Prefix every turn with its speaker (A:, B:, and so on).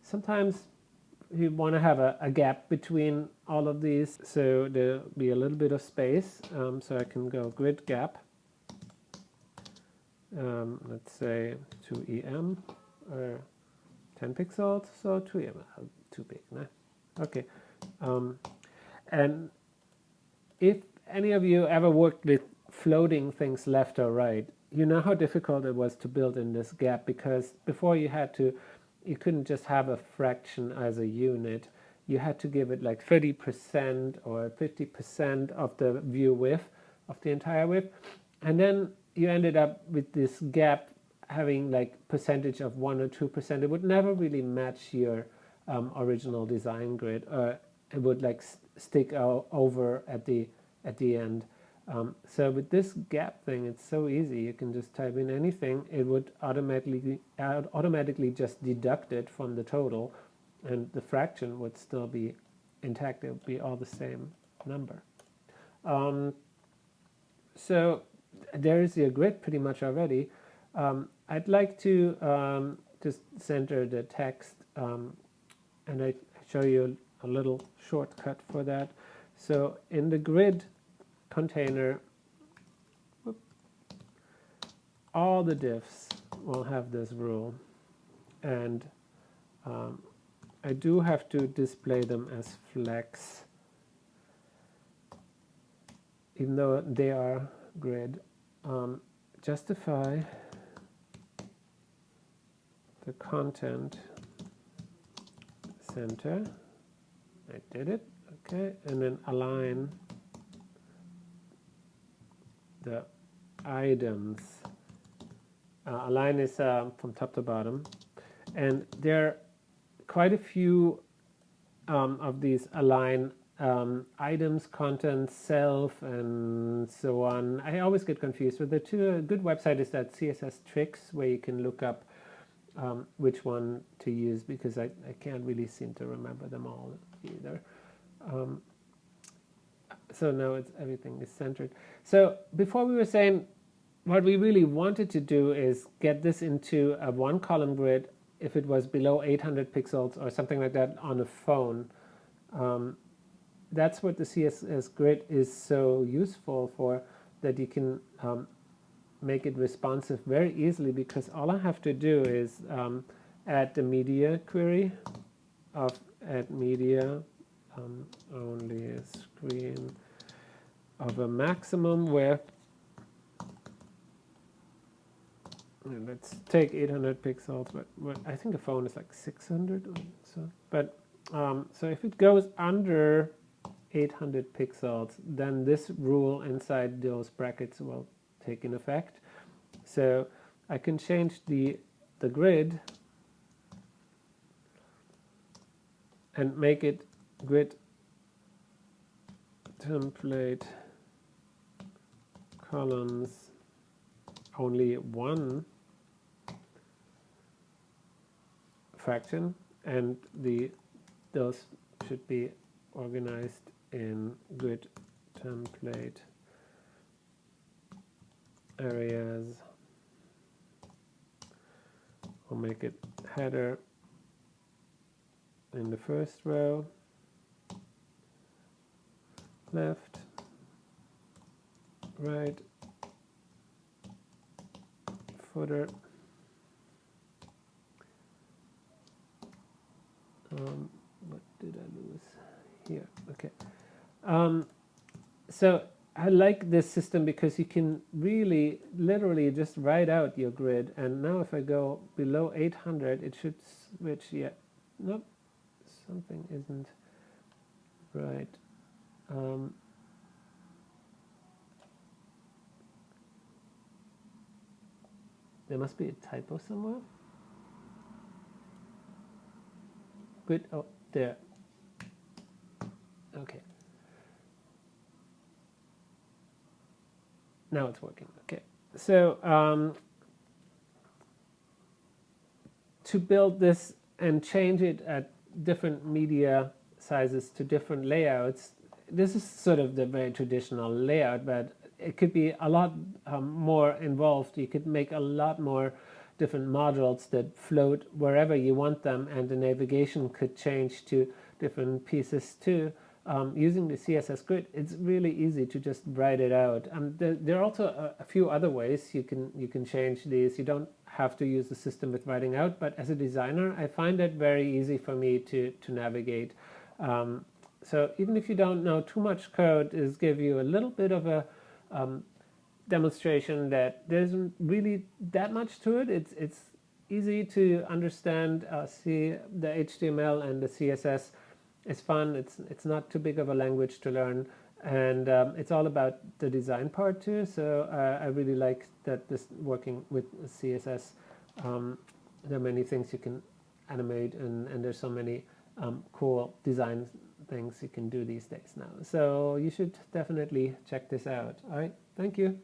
A: sometimes you want to have a gap between all of these, so there'll be a little bit of space. So I can go grid gap, let's say 2em or 10 pixels, so 2em, too big, no? Okay. And if any of you ever worked with floating things left or right, you know how difficult it was to build in this gap, because before you couldn't just have a fraction as a unit. You had to give it like 30% or 50% of the view width, of the entire width. And then you ended up with this gap having like percentage of 1 or 2%. It would never really match your original design grid. It would like stick over at the end. So with this gap thing, it's so easy. You can just type in anything. It would automatically just deduct it from the total, and the fraction would still be intact. It would be all the same number. So there is your grid pretty much already. I'd like to just center the text, and I show you a little shortcut for that. So in the grid container, all the diffs will have this rule, and I do have to display them as flex, even though they are grid. Justify the content center. I did it. Okay, and then align the items. Align is from top to bottom, and there are quite a few of these align items, content, self, and so on. I always get confused. But a good website is that CSS Tricks, where you can look up which one to use, because I can't really seem to remember them all either. So now everything is centered. So before we were saying what we really wanted to do is get this into a one column grid if it was below 800 pixels or something like that on a phone. That's what the CSS grid is so useful for, that you can make it responsive very easily, because all I have to do is add the media query of add media only a screen of a maximum width. Let's take 800 pixels, but I think a phone is like 600 or so. But so if it goes under 800 pixels, then this rule inside those brackets will take in effect. So I can change the grid and make it grid template columns only one fraction, and those should be organized in grid template areas. We'll make it header in the first row, left, right, footer, what did I lose here? Okay. So I like this system because you can really literally just write out your grid, and now if I go below 800 it should switch. Yeah, nope, something isn't right. There must be a typo somewhere. Good. Oh, there. Okay. Now it's working. Okay. So to build this and change it at different media sizes to different layouts, this is sort of the very traditional layout, but it could be a lot more involved. You could make a lot more different modules that float wherever you want them, and the navigation could change to different pieces too. Using the CSS grid, it's really easy to just write it out. There are also a few other ways you can change these. You don't have to use the system with writing out, but as a designer, I find it very easy for me to navigate. So even if you don't know too much code, is give you a little bit of a demonstration that there isn't really that much to it. It's easy to understand. See, the HTML and the CSS is fun. It's not too big of a language to learn, and it's all about the design part too. So I really like that this working with CSS. There are many things you can animate, and there's so many cool design things you can do these days now. So you should definitely check this out. All right, thank you.